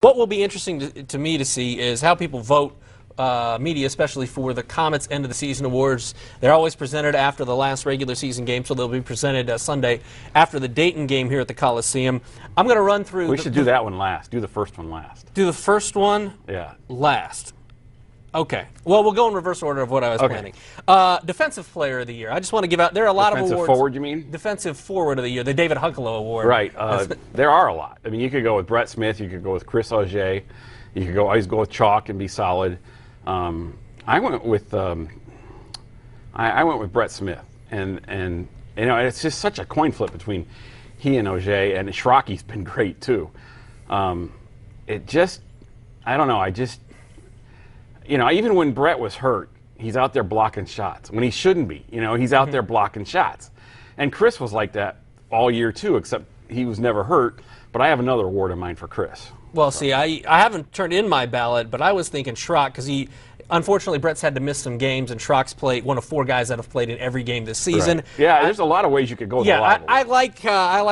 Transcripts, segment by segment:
What will be interesting to me to see is how people vote, media especially, for the Comets End of the Season Awards. They're always presented after the last regular season game, so they'll be presented Sunday after the Dayton game here at the Coliseum. I'm going to run through... We should do that one last. Do the first one last. Do the first one last. Okay. Well, we'll go in reverse order of what I was planning. Defensive Player of the Year. I just want to give out... There are a lot of awards. Defensive Forward, you mean? Defensive Forward of the Year. The David Hunkalo Award. Right. There are a lot. I mean, you could go with Brett Smith. You could go with Chris Auger. You could always go with Chalk and be solid. I went with Brett Smith, and you know, it's just such a coin flip between he and Auger, and Schrocky's been great too. It just, I don't know. You know, even when Brett was hurt, he's out there blocking shots when he shouldn't be. You know, he's out there blocking shots, and Chris was like that all year too, except he was never hurt. But I have another award in mind for Chris. Well, see, I haven't turned in my ballot, but I was thinking Schrock because unfortunately, Brett's had to miss some games, and Schrock's played one of 4 guys that have played in every game this season. Right. Yeah, there's a lot of ways you could go. I like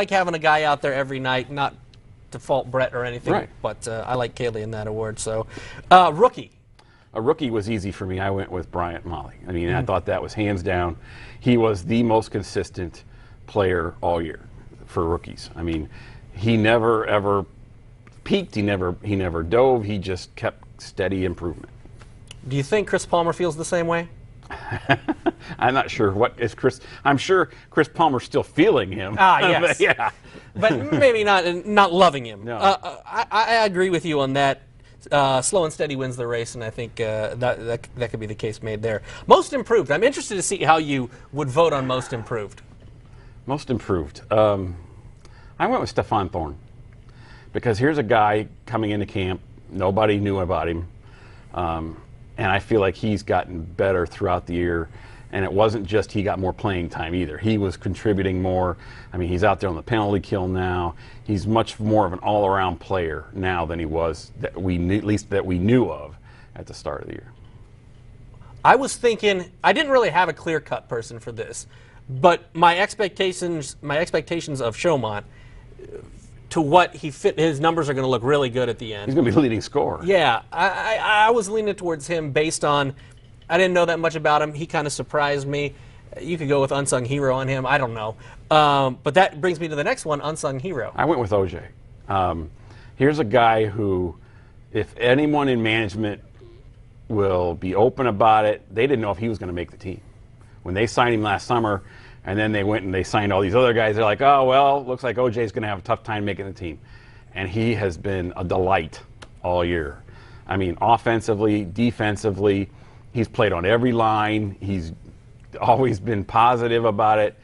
having a guy out there every night, not to fault Brett or anything, but I like Kaylee in that award. So, rookie. A rookie was easy for me. I went with Bryant Molly. I mean, I thought that was hands down. He was the most consistent player all year for rookies. I mean, he never ever peaked. He never dove. He just kept steady improvement. Do you think Chris Palmer feels the same way? I'm not sure what is Chris. I'm sure Chris Palmer's still feeling him. Yes. But, yeah. But maybe not loving him. No. I agree with you on that. Slow and steady wins the race, and I think that could be the case made there. Most improved. I'm interested to see how you would vote on most improved. Most improved. I went with Stephon Thorne because here's a guy coming into camp. Nobody knew about him. And I feel like he's gotten better throughout the year. And it wasn't just he got more playing time either. He was contributing more. I mean, he's out there on the penalty kill now. He's much more of an all-around player now than he was, at least that we knew of at the start of the year. I was thinking, I didn't really have a clear-cut person for this, but my expectations of Chaumont to what he fit, his numbers are going to look really good at the end. He's going to be the leading scorer. Yeah, I was leaning towards him based on, I didn't know that much about him. He kind of surprised me. You could go with unsung hero on him. I don't know. But that brings me to the next one, unsung hero. I went with OJ. Here's a guy who, if anyone in management will be open about it, they didn't know if he was going to make the team. When they signed him last summer, and then they went and they signed all these other guys, they're like, oh, well, looks like OJ's going to have a tough time making the team. And he has been a delight all year. I mean, offensively, defensively, he's played on every line. He's always been positive about it.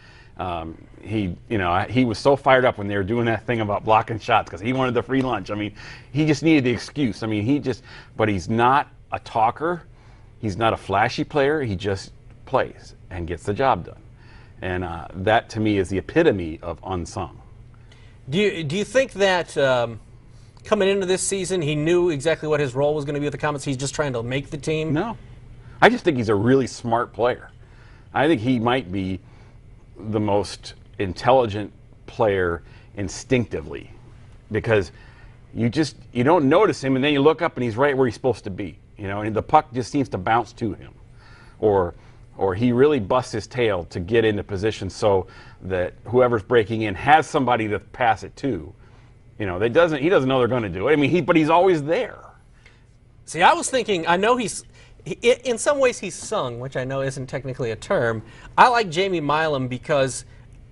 He was so fired up when they were doing that thing about blocking shots because he wanted the free lunch. I mean, he just needed the excuse. I mean, but he's not a talker. He's not a flashy player. He just plays and gets the job done. And that, to me, is the epitome of unsung. Do you think that coming into this season, he knew exactly what his role was going to be with the Comets? He's just trying to make the team? No. I just think he's a really smart player. I think he might be the most intelligent player instinctively because you don't notice him, and then you look up and he's right where he's supposed to be. You know, and the puck just seems to bounce to him. Or he really busts his tail to get into position so that whoever's breaking in has somebody to pass it to. You know, he doesn't know they're going to do it. I mean, but he's always there. See, I was thinking, I know in some ways he's sung, which I know isn't technically a term. I like Jamie Milam because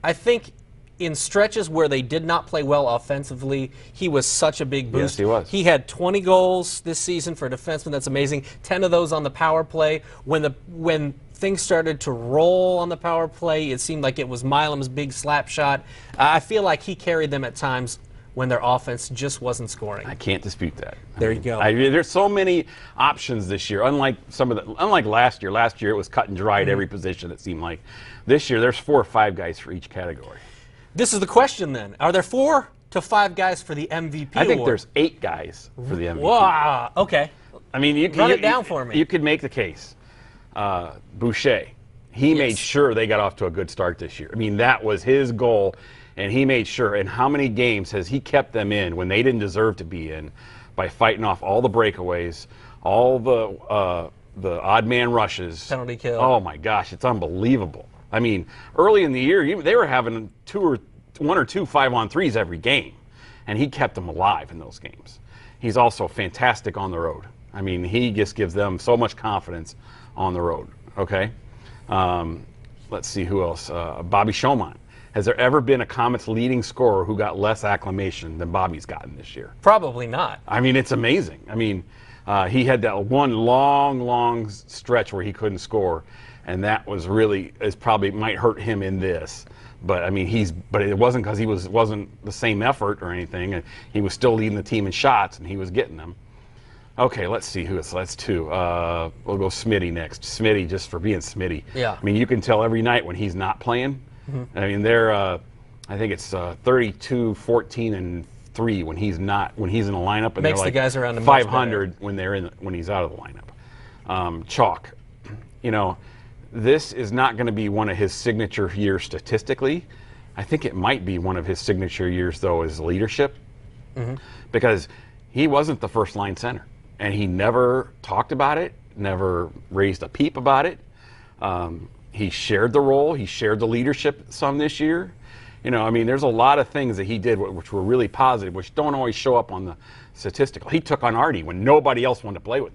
I think in stretches where they did not play well offensively, he was such a big boost. Yes, he was. He had 20 goals this season for a defenseman. That's amazing. 10 of those on the power play. When things started to roll on the power play, it seemed like it was Milam's big slap shot. I feel like he carried them at times when their offense just wasn't scoring. I can't dispute that. There you go. There's so many options this year. Unlike last year. Last year it was cut and dry at every position. It seemed like. This year there's 4 or 5 guys for each category. This is the question then. Are there 4 to 5 guys for the MVP I think award? there's 8 guys for the MVP. Wow. Okay. I mean, run it down for me. You could make the case. Boucher, he made sure they got off to a good start this year. I mean, that was his goal, and he made sure. And how many games has he kept them in when they didn't deserve to be in? by fighting off all the breakaways, all the odd man rushes. Penalty kill. Oh my gosh, it's unbelievable. I mean, early in the year, they were having one or two 5-on-3s every game, and he kept them alive in those games. He's also fantastic on the road. I mean, he just gives them so much confidence on the road. Okay, let's see who else. Bobby Shomon. Has there ever been a Comets leading scorer who got less acclamation than Bobby's gotten this year? Probably not. I mean, it's amazing. I mean, he had that one long stretch where he couldn't score, and that was really probably might hurt him in this. But I mean, but it wasn't because he wasn't the same effort or anything. And he was still leading the team in shots, and he was getting them. Okay, let's see who it's. That's two. We'll go Smitty next. Smitty, just for being Smitty. Yeah. I mean, you can tell every night when he's not playing. Mm-hmm. I mean, I think it's 32, 14, and 3 when he's in the lineup, and makes they're like the guys around him 500 when he's out of the lineup. Chalk, you know, this is not going to be one of his signature years statistically. I think it might be one of his signature years though as leadership, because he wasn't the first line center, and he never talked about it, never raised a peep about it. He shared the role. He shared the leadership some this year. You know, I mean, there's a lot of things that he did which were really positive, which don't always show up on the statistical. He took on Artie when nobody else wanted to play with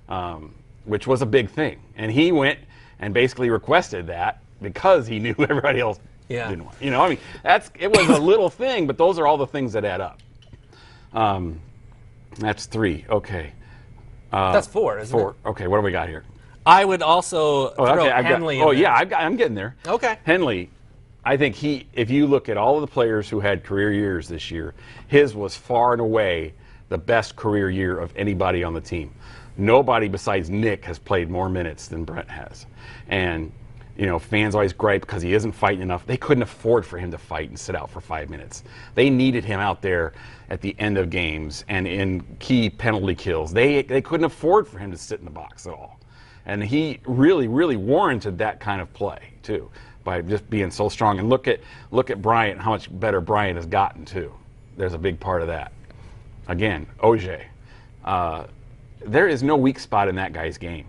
him, which was a big thing. And he went and basically requested that because he knew everybody else didn't want. You know, I mean, it was a little thing, but those are all the things that add up. That's 3. Okay. That's 4, isn't it? 4. Okay, what do we got here? I would also throw Henley in there. I'm getting there. Okay. Henley, I think if you look at all of the players who had career years this year, his was far and away the best career year of anybody on the team. Nobody besides Nick has played more minutes than Brent has. And, you know, fans always gripe because he isn't fighting enough. They couldn't afford for him to fight and sit out for 5 minutes. They needed him out there at the end of games and in key penalty kills. They couldn't afford for him to sit in the box at all. And he really, really warranted that kind of play too, by just being so strong. And look at Bryant, how much better Bryant has gotten too. There's a big part of that. Again, OJ. There is no weak spot in that guy's game.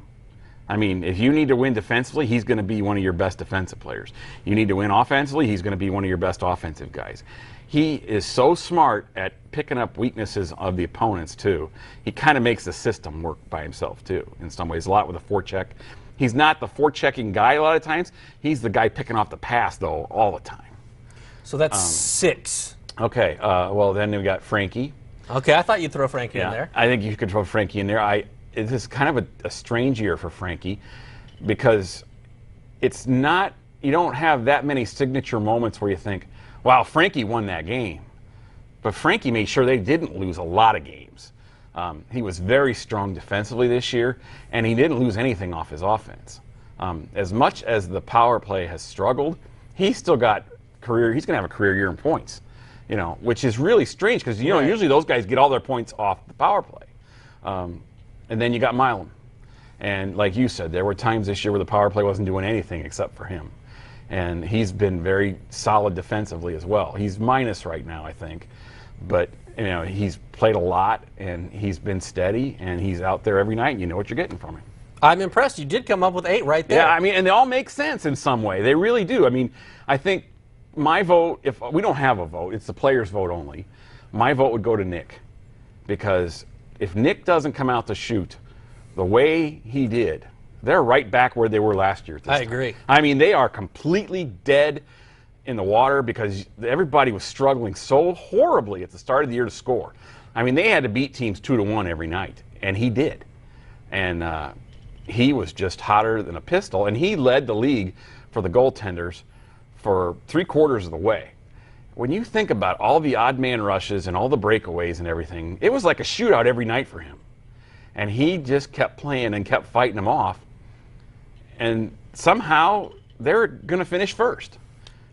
I mean, if you need to win defensively, he's going to be one of your best defensive players. You need to win offensively, he's going to be one of your best offensive guys. He is so smart at picking up weaknesses of the opponents too. He kind of makes the system work by himself too, in some ways, a lot with a forecheck. He's not the forechecking guy a lot of times. He's the guy picking off the pass though all the time. So that's 6. Okay, well then we got Frankie. Okay, I thought you'd throw Frankie in there. I think you could throw Frankie in there. This is kind of a strange year for Frankie because it's not, you don't have that many signature moments where you think, wow, Frankie won that game. But Frankie made sure they didn't lose a lot of games. He was very strong defensively this year, and he didn't lose anything off his offense. As much as the power play has struggled, he's still got he's going to have a career year in points, you know, which is really strange because, you know, usually those guys get all their points off the power play. And then you got Milam. And like you said, there were times this year where the power play wasn't doing anything except for him. And he's been very solid defensively as well. He's minus right now, I think. But, you know, he's played a lot, and he's been steady, and he's out there every night, and you know what you're getting from him. I'm impressed. You did come up with 8 right there. Yeah, I mean, and they all make sense in some way. They really do. I mean, I think my vote, if we don't have a vote, it's the players' vote only, my vote would go to Nick. Because if Nick doesn't come out to shoot the way he did, they're right back where they were last year at this time. agree. I mean, they are completely dead in the water because everybody was struggling so horribly at the start of the year to score. I mean, they had to beat teams 2-1 every night, and he did. And he was just hotter than a pistol, and he led the league for the goaltenders for 3/4 of the way. When you think about all the odd man rushes and all the breakaways and everything, it was like a shootout every night for him. And he just kept playing and kept fighting them off. And somehow they're going to finish first.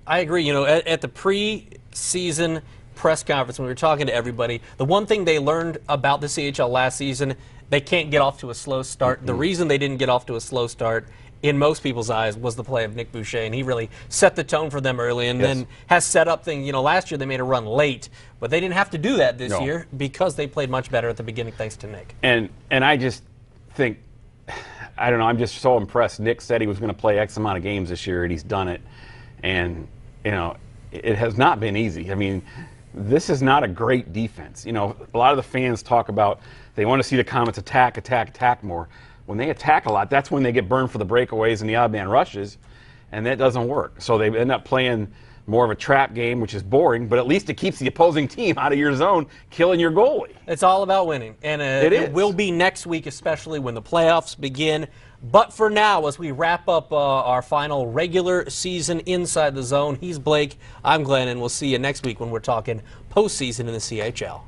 I agree. You know, at the pre-season press conference when we were talking to everybody, the one thing they learned about the CHL last season, they can't get off to a slow start. The reason they didn't get off to a slow start in most people's eyes, was the play of Nick Boucher, and he really set the tone for them early, and then has set up things. You know, last year they made a run late, but they didn't have to do that this year because they played much better at the beginning, thanks to Nick. And I just think, I don't know, I'm just so impressed. Nick said he was going to play X amount of games this year, and he's done it. And, you know, it has not been easy. I mean, this is not a great defense. You know, a lot of the fans talk about they want to see the Comets attack more. When they attack a lot, that's when they get burned for the breakaways and the odd man rushes, and that doesn't work. So they end up playing more of a trap game, which is boring, but at least it keeps the opposing team out of your zone, killing your goalie. It's all about winning, and it will be next week, especially when the playoffs begin. But for now, as we wrap up our final regular season Inside the Zone, he's Blake, I'm Glenn, and we'll see you next week when we're talking postseason in the CHL.